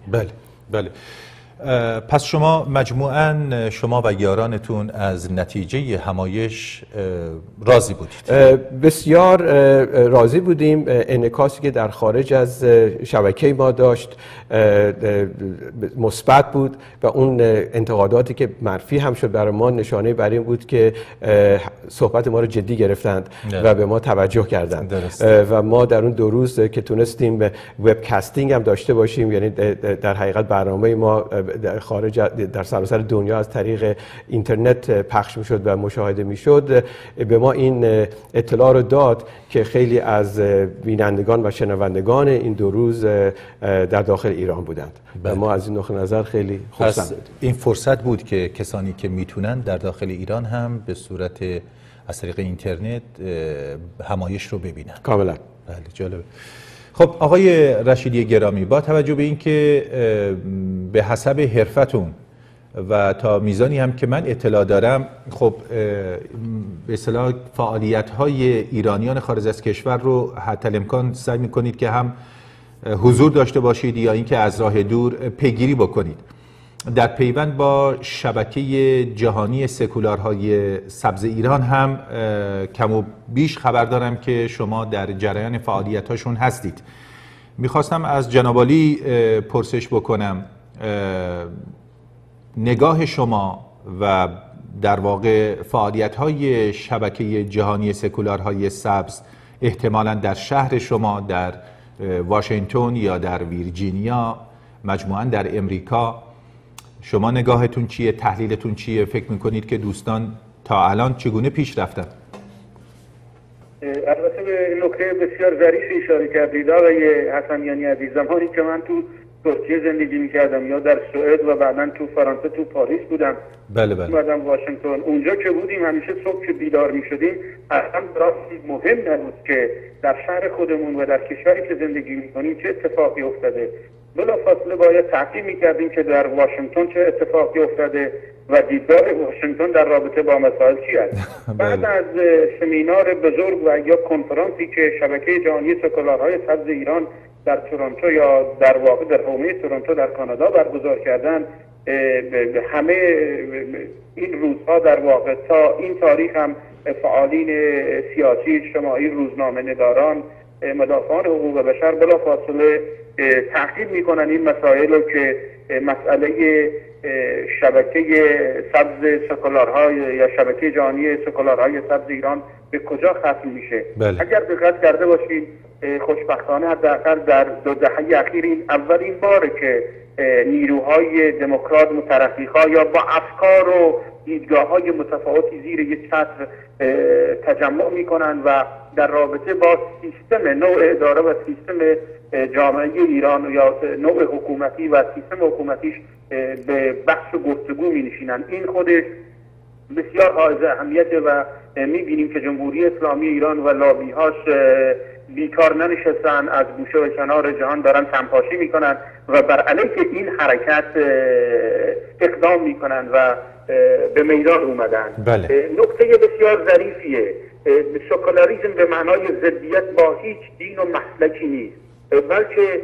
بله. پس شما مجموعاً شما و یارانتون از نتیجه همایش راضی بودید؟ بسیار راضی بودیم. انعکاسی که در خارج از شبکه ما داشت مثبت بود و اون انتقاداتی که منفی هم شد برای ما نشانه بر این بود که صحبت ما رو جدی گرفتند و به ما توجه کردند. و ما در اون 2 روز که تونستیم وب کاستینگ هم داشته باشیم، یعنی در حقیقت برنامه ما در خارج در سراسر دنیا از طریق اینترنت پخش میشد و مشاهده میشد، به ما این اطلاع رو داد که خیلی از بینندگان و شنوندگان این 2 روز در داخل ایران بودند. و ما از این نقطه نظر خیلی خوشحال بودیم. این فرصت بود که کسانی که میتونن در داخل ایران هم به صورت از طریق اینترنت همایش رو ببینن. کاملا. بله، جالبه. خب آقای رشیدی گرامی، با توجه به اینکه به حسب حرفتون و تا میزانی هم که من اطلاع دارم، خب به اصطلاح فعالیت‌های ایرانیان خارج از کشور رو حتی الامکان سعی می‌کنید که هم حضور داشته باشید یا اینکه از راه دور پیگیری بکنید. در پیوند با شبکه جهانی سکولارهای سبز ایران هم کم و بیش خبر دارم که شما در جریان فعالیت‌هاشون هستید. میخواستم از جناب عالی پرسش بکنم، نگاه شما و در واقع فعالیت‌های شبکه جهانی سکولارهای سبز احتمالاً در شهر شما در واشنگتن یا در ویرجینیا، مجموعاً در امریکا، شما نگاهتون چیه؟ تحلیلتون چیه؟ فکر میکنید که دوستان تا الان چگونه پیش رفتن؟ البته به نکته بسیار ظریفی اشاره کردید آقای حسنیانی عزیز. زمانی که من تو ترکیه زندگی میکردم یا در سوئد و بعدا تو فرانسه تو پاریس بودم، بله بله، اومدم واشنگتن، اونجا که بودیم همیشه صبح که بیدار میشدیم اصلا راستی مهم نبود که در شهر خودمون و در کشوری که زندگی میکنیم چه اتفاقی افتاده. بلافاصله باید تحقیق میکردیم که در واشنگتن چه اتفاقی افتاده و دیدگاه واشنگتن در رابطه با مسائل چی است. بعد از سمینار بزرگ و یا کنفرانسی که شبکه جهانی سکولارهای سبز ایران در تورنتو یا در واقع در حومه تورنتو در کانادا برگزار کردن، همه این روزها در واقع تا این تاریخ هم فعالین سیاسی، اجتماعی، روزنامه‌نگاران، مدافعان حقوق بشر بلافاصله تحقیق میکنن این مسائل رو که مسئله شبکه سبز سکولارهای یا شبکه جهانی سکولارهای سبز ایران به کجا ختم میشه. بله. اگر دقت کرده باشید خوشبختانه حداقل در 2 دهه اخیر این اولین باره که نیروهای دموکرات مترقی‌ها یا با افکار و دیدگاه‌های متفاوتی زیر یک سطر تجمع میکنن و در رابطه با سیستم نوع اداره و سیستم جامعه ایران یا نوع حکومتی و سیستم حکومتیش به بحث و گفتگو می نشینن. این خودش بسیار حائز اهمیته و میبینیم که جمهوری اسلامی ایران و لابیهاش بیکار ننشستن، از گوشه و کنار جهان دارن تنپاشی میکنن و بر علیه این حرکت اقدام میکنن و به میدان اومدن. بله. نکته بسیار ظریفیه. سکولاریسم به معنای ضدیت با هیچ دین و مسلکی نیست، بلکه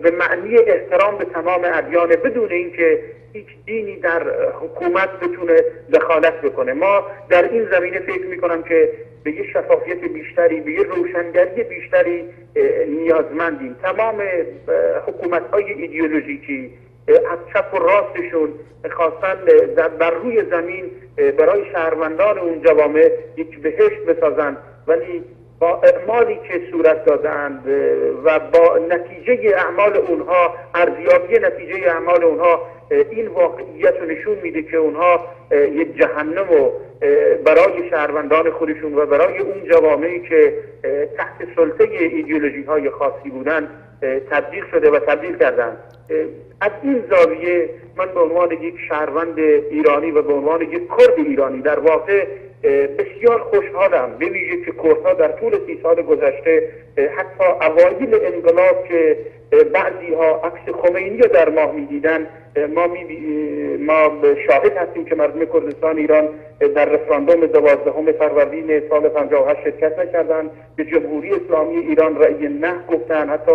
به معنی احترام به تمام ادیان بدون اینکه هیچ دینی در حکومت بتونه دخالت بکنه. ما در این زمینه فکر میکنم که به یه شفافیت بیشتری، به یه روشنگری بیشتری نیازمندیم. تمام حکومت‌های ایدئولوژیکی از چپ و راستشون خواستن بر روی زمین برای شهروندان اون جوامع یک بهشت بسازن، ولی با اعمالی که صورت دادند و با نتیجه اعمال اونها، ارزیابی نتیجه اعمال اونها این واقعیت رو نشون میده که اونها یک جهنم رو برای شهروندان خودشون و برای اون جوامعی که تحت سلطه ایدئولوژی های خاصی بودن تبدیل شده و تبدیل کردن. از این زاویه من به عنوان یک شهروند ایرانی و به عنوان یک کرد ایرانی در واقع بسیار خوشحالم، به ویژه که کردها در طول 30 سال گذشته حتی اوایل انقلاب که بعضی ها عکس خمینی رو در ماه میدیدن، ما شاهد هستیم که مردم کردستان ایران در رفراندوم 12 فروردین سال 58 شرکت نکردن، به جمهوری اسلامی ایران رأی نه گفتن، حتی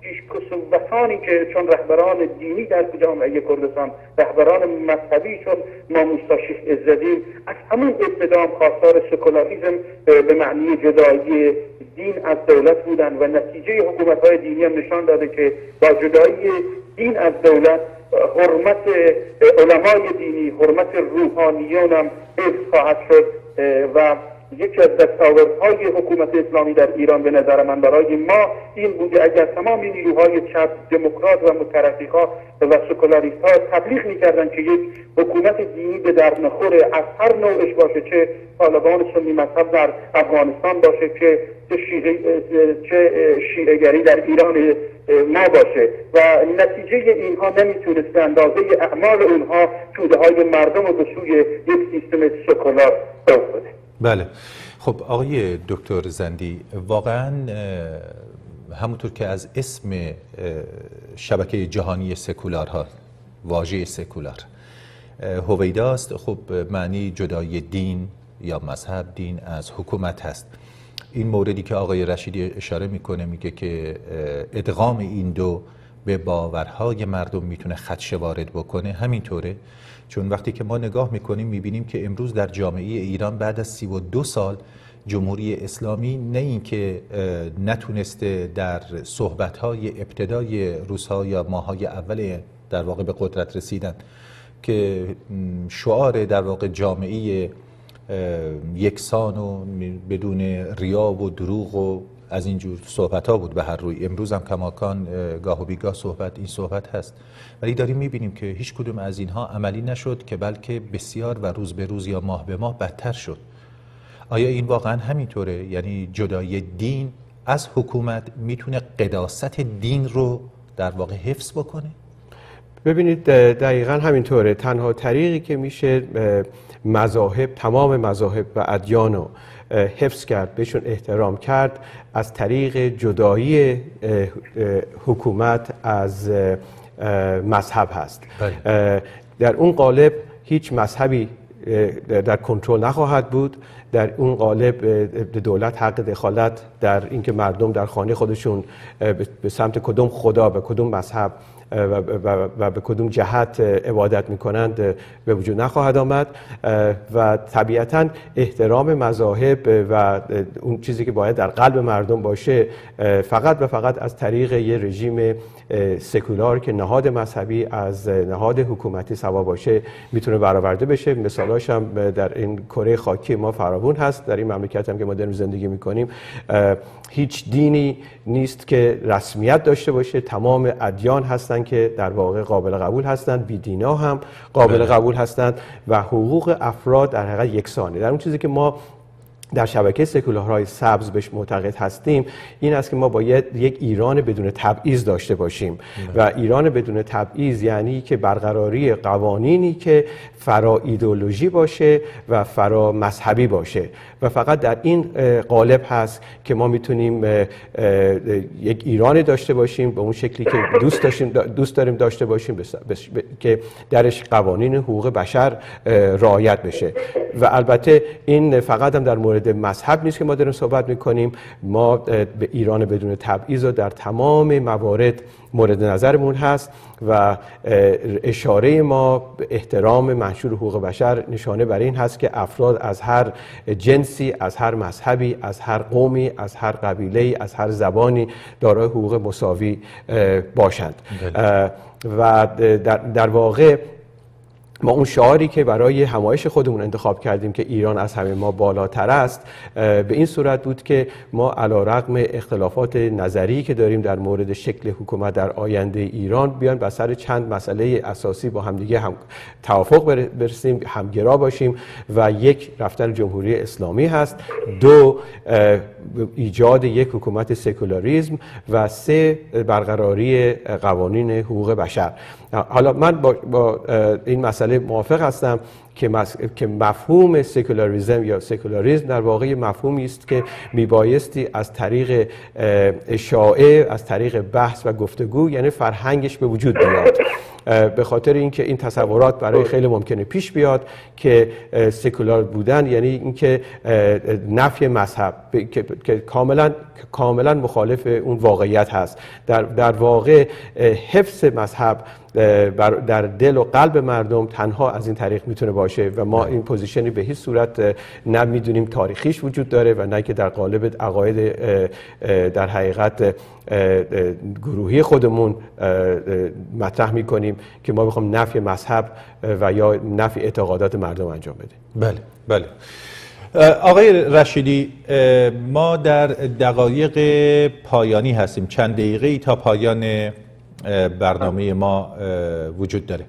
پیشکسوتانی که چون رهبران دینی در جامعه کردستان، رهبران مذهبی چون ما موسی شیخ عزالدین از همون ابتدا هم خواستار سکولاریسم به معنی جدایی دین از دولت بودن و نتیجه حکومت‌های دینی هم نشان داده که با جدایی دین از دولت حرمت علمای دینی، حرمت روحانیون هم حفظ خواهد شد و یکی از دستاوردهای حکومت اسلامی در ایران به نظر من برای ما این بوده اگر تمام این نیروهای چپ، دموکرات و مترقی‌ها و سکولاریست‌ها تبلیغ می‌کردند که یک حکومت دینی به در نخوره از هر نوعش باشه، چه طالبان سنی مذهب در افغانستان باشه، چه شیعه‌گری در ایران ما باشه و نتیجه اینها نمیتونست به اندازه اعمال اونها توده‌های مردم رو به سوی یک سیستم سکولار ببره. بله. خب آقای دکتر زندی، واقعا همونطور که از اسم شبکه جهانی سکولارها، واژه سکولار هویداست، خب معنی جدای دین یا مذهب، دین از حکومت هست. این موردی که آقای رشیدی اشاره میکنه، میگه که ادغام این دو به باورهای مردم میتونه خدشه وارد بکنه، همینطوره. چون وقتی که ما نگاه میکنیم میبینیم که امروز در جامعه ایران بعد از 32 سال جمهوری اسلامی نه اینکه نتونسته در صحبت‌های ابتدای روزها یا ماه‌های اول در واقع به قدرت رسیدن که شعار در واقع جامعه یکسان و بدون ریا و دروغ و از اینجور صحبت ها بود به هر روی. امروز هم کماکان گاه و بیگاه این صحبت هست، ولی داریم میبینیم که هیچ کدوم از اینها عملی نشد که بلکه بسیار و روز به روز یا ماه به ماه بدتر شد. آیا این واقعا همینطوره؟ یعنی جدای دین از حکومت میتونه قداست دین رو در واقع حفظ بکنه؟ ببینید دقیقاً همینطوره. تنها طریقی که میشه مذاهب، تمام مذاهب و ادیان رو حفظ کرد، بهشون احترام کرد، از طریق جدایی حکومت از مذهب هست. در اون قالب هیچ مذهبی در کنترل نخواهد بود. در اون قالب دولت حق دخالت در اینکه مردم در خانه خودشون به سمت کدوم خدا، به کدوم مذهب و به کدوم جهت عبادت میکنند به وجود نخواهد آمد و طبیعتاً احترام مذاهب و اون چیزی که باید در قلب مردم باشه فقط و فقط از طریق یه رژیم سکولار که نهاد مذهبی از نهاد حکومتی سوا باشه میتونه برآورده بشه. مثالاش هم در این کره خاکی ما فراوون هست. در این مملکت هم که ما داریم زندگی میکنیم هیچ دینی نیست که رسمیت داشته باشه. تمام ادیان هستن که در واقع قابل قبول هستند، بی‌دینا هم قابل قبول هستند و حقوق افراد در حقیقت یکسانه. در اون چیزی که ما در شبکه سکولارهای سبز بهش معتقد هستیم این است که ما باید یک ایران بدون تبعیض داشته باشیم و ایران بدون تبعیض یعنی که برقراری قوانینی که فرا ایدئولوژی باشه و فرا مذهبی باشه و فقط در این قالب هست که ما میتونیم یک ایران داشته باشیم به اون شکلی که دوست داریم داشته باشیم که درش قوانین حقوق بشر رعایت بشه. و البته این فقط هم در مورد مذهب نیست که ما داریم صحبت میکنیم. ما به ایران بدون تبعیض در تمام موارد مورد نظرمون هست و اشاره ما به احترام منشور حقوق بشر نشانه بر این هست که افراد از هر جنسی، از هر مذهبی، از هر قومی، از هر قبیله‌ای، از هر زبانی دارای حقوق مساوی باشند. و در واقع ما اون شعاری که برای همایش خودمون انتخاب کردیم که ایران از همه ما بالاتر است به این صورت بود که ما علیرغم اختلافات نظری که داریم در مورد شکل حکومت در آینده ایران بیان بر سر چند مسئله اساسی با همدیگه توافق برسیم، همگرا باشیم و یک رفتن جمهوری اسلامی هست، دو ایجاد یک حکومت سکولاریسم و سه برقراری قوانین حقوق بشر. حالا من با این مسئله موافق هستم که مفهوم سکولاریسم یا سکولاریسم در واقع مفهومی است که میبایستی از طریق اشاعه، از طریق بحث و گفتگو یعنی فرهنگش به وجود بیاد به خاطر اینکه این تصورات برای خیلی ممکنه پیش بیاد که سکولار بودن یعنی اینکه نفی مذهب که کاملا مخالف اون واقعیت هست. در واقع حفظ مذهب در دل و قلب مردم تنها از این طریق میتونه باشه و ما این پوزیشنی به هیچ صورت نه میدونیم تاریخیش وجود داره و نه که در قالب عقاید در حقیقت گروهی خودمون مطرح میکنیم که ما بخوام نفی مذهب و یا نفی اعتقادات مردم انجام بدیم. بله. آقای رشیدی، ما در دقایق پایانی هستیم، چند دقیقه تا پایان برنامه ما وجود داره.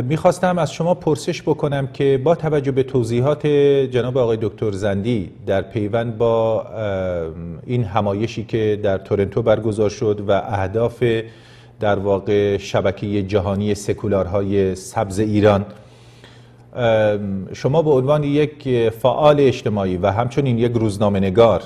میخواستم از شما پرسش بکنم که با توجه به توضیحات جناب آقای دکتر زندی در پیوند با این همایشی که در تورنتو برگزار شد و اهداف در واقع شبکه جهانی سکولارهای سبز ایران، شما به عنوان یک فعال اجتماعی و همچنین یک روزنامه‌نگار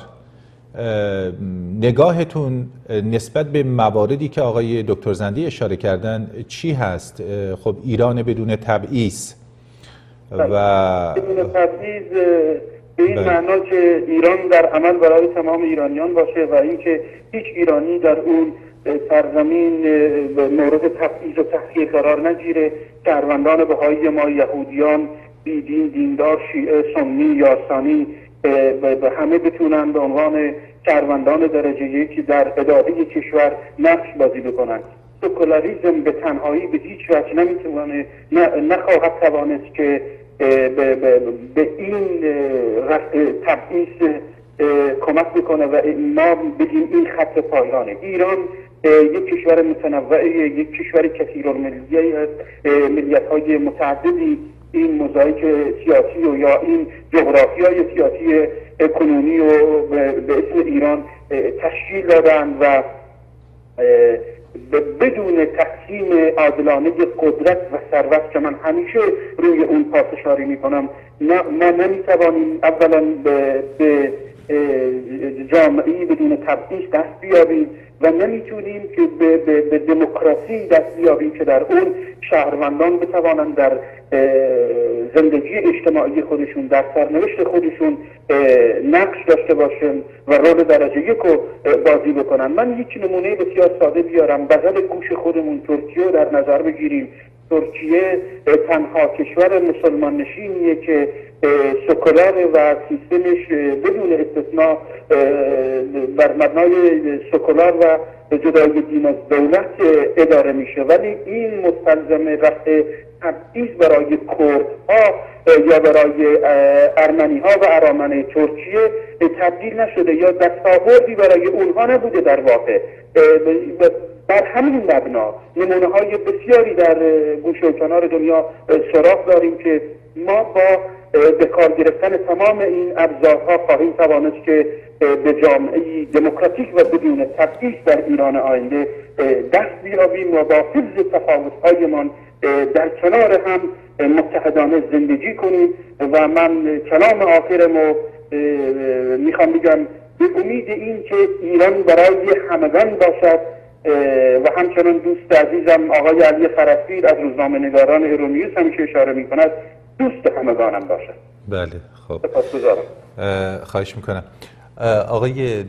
نگاهتون نسبت به مواردی که آقای دکتر زندی اشاره کردن چی هست؟ خب ایران بدون تبعیض و بدون تبعیض به این معنا که ایران در عمل برای تمام ایرانیان باشه و اینکه هیچ ایرانی در اون سرزمین مورد تبعیض و تحقیر قرار نگیره. شهروندان بهایی ما، یهودیان، بیدین، دیندار، شیعه، سنی، یاسانی به همه بتونن به عنوان شهروندان درجه یکی در اداره کشور نقش بازی بکنن. سکولاریسم به تنهایی به هیچ وجه نمیتونه نخواهد توانست که به این تبعیض کمک بکنه و ما بگیم این خط پایانه. ایران یک کشور متنوع، یک کشور کثیرالملیتی است، ملیت‌های متعددی این موزاییک سیاسی و یا این جغرافیای سیاسی کنونی رو به اسم ایران تشکیل دادن و بدون تقسیم عادلانه قدرت و ثروت که من همیشه روی اون پافشاری میکنم، ما نمیتوانیم اولا به جامعه‌ای بدون تبعیض دست بیابیم و نمیتونیم که به دموکراسی دست بیابیم که در اون شهروندان بتوانند در زندگی اجتماعی خودشون، در سرنوشت خودشون نقش داشته باشن و رول درجه یک رو بازی بکنن. من یک نمونه بسیار ساده بیارم. بغل گوش خودمون ترکیه رو در نظر بگیریم. ترکیه تنها کشور مسلمان نشینیه که سکولار و سیستمش بدون استثناء بر مبنای سکولار و جدای دین از دولت اداره میشه، ولی این مستلزم رفع تبعیض برای کردها یا برای ارمنی ها و ارامنه ترکیه تبدیل نشده یا دستاوردی برای اونها نبوده. در واقع بر همین مبنا نمونه های بسیاری در گوشه و کنار دنیا سراغ داریم که ما با به کار گرفتن تمام این ابزارها خواهیم توانست که به جامعه دموکراتیک و بدون تبعیض در ایران آینده دست بیابیم و با حفظ تفاوت‌هایمان در کنار هم متحدانه زندگی کنیم. و من کلام آخرمو میخوام بگم به امید این که ایران برای همگان باشد و همچنان دوست عزیزم آقای علی فرسفی از روزنامه‌نگاران ایرونیوز همیشه اشاره میکند دوست همگانم باشد. بله، خب سپاسگزارم. خواهش میکنم. آقای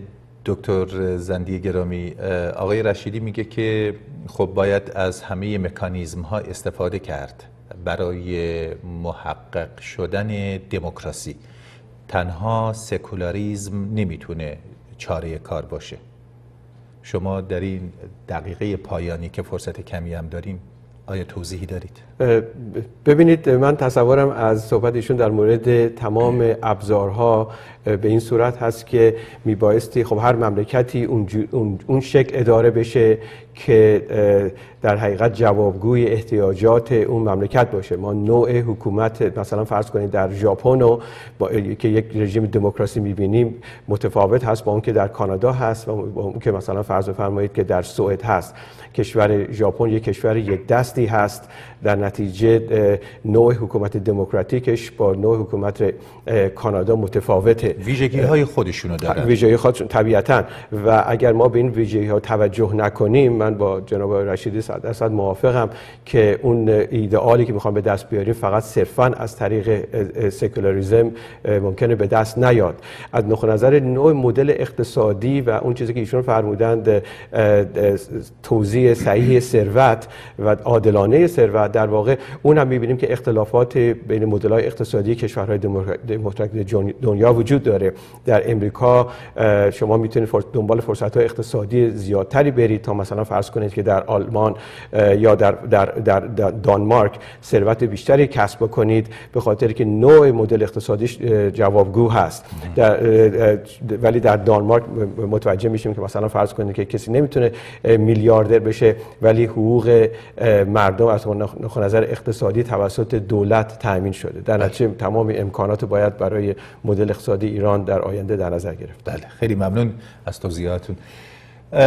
دکتر زندی گرامی، آقای رشیدی میگه که خب باید از همه مکانیزم ها استفاده کرد برای محقق شدن دموکراسی. تنها سکولاریزم نمیتونه چاره کار باشه. شما در این دقیقه پایانی که فرصت کمی هم داریم آیا توضیحی دارید؟ ببینید، من تصورم از صحبت ایشون در مورد تمام ابزارها به این صورت هست که میبایستی خب هر مملکتی اون شکل اداره بشه که در حقیقت جوابگوی احتیاجات اون مملکت باشه. ما نوع حکومت مثلا فرض کنید در ژاپن که یک رژیم دموکراسی میبینیم متفاوت هست با اون که در کانادا هست و با اون که مثلا فرض بفرمایید که در سوئد هست. کشور ژاپن یک کشور یک دستی دستی هست. در نتیجه نوع حکومت دموکراتیکش با نوع حکومت کانادا متفاوته. ویژگی‌های خودشونو دارن. ویژگی خودشون طبیعتاً، و اگر ما به این ویژگی‌ها توجه نکنیم، من با جناب رشیدی 100% موافقم که اون ایدئالی که میخوام به دست بیاریم فقط صرفاً از طریق سکولاریسم ممکنه به دست نیاد. از نظر نوع مدل اقتصادی و اون چیزی که ایشون فرمودند، توزیع صحیح ثروت و عادلانه ثروت، در واقع اون هم می‌بینیم که اختلافات بین مدل‌های اقتصادی کشورهای دموکراتیک دنیا وجود داره. در امریکا شما میتونید دنبال فرصت‌های اقتصادی زیادتری برید تا مثلا فرض کنید که در آلمان یا در دانمارک ثروت بیشتری کسب کنید، به خاطر که نوع مدل اقتصادیش جوابگو هست. ولی در دانمارک متوجه میشیم که مثلا فرض کنید که کسی نمیتونه میلیاردر بشه ولی حقوق مردم از نظر اقتصادی توسط دولت تأمین شده. در نتیجه تمام امکانات باید برای مدل اقتصادی ایران در آینده در نظر گرفت. بله، خیلی ممنون از توضیحاتتون.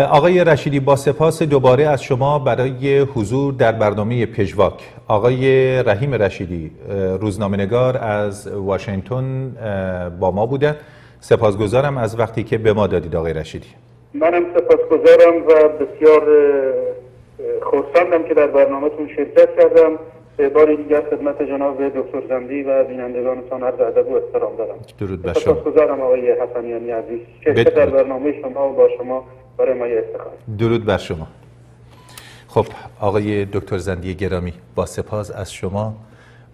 آقای رشیدی، با سپاس دوباره از شما برای حضور در برنامه پژواک. آقای رحیم رشیدی، روزنامه‌نگار از واشنگتن با ما بودند. سپاسگزارم از وقتی که به ما دادید آقای رشیدی. منم سپاسگزارم و بسیار خرسندم که در برنامه‌تون شرکت کردم. بار دیگر خدمت جناب دکتر زندی و بینندگانتان عرض ادب و احترام دارم. درود بر شما. سپاسگزارم آقای حسنیانی عزیز که در برنامه شما و با شما برای ما افتخار. درود بر شما. خب آقای دکتر زندی گرامی، با سپاس از شما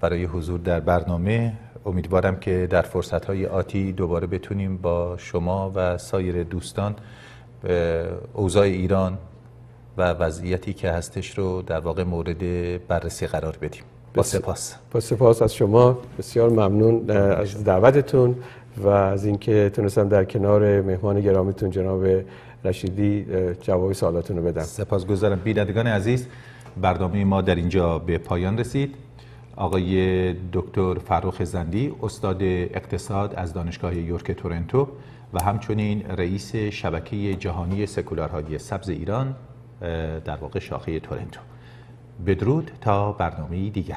برای حضور در برنامه. امیدوارم که در فرصت‌های آتی دوباره بتونیم با شما و سایر دوستان اوضاع ایران و وضعیتی که هستش رو در واقع مورد بررسی قرار بدیم. با سپاس. با سپاس از شما، بسیار ممنون از دعوتتون و از اینکه تونستم در کنار مهمان گرامیتون جناب رشیدی جواب سوالاتون رو بدم. سپاسگزارم. بینندگان عزیز، برنامه ما در اینجا به پایان رسید. آقای دکتر فرخ زندی، استاد اقتصاد از دانشگاه یورک تورنتو و همچنین رئیس شبکه جهانی سکولارهای سبز ایران، در واقع شاخه تورنتو. بدرود تا برنامه دیگر.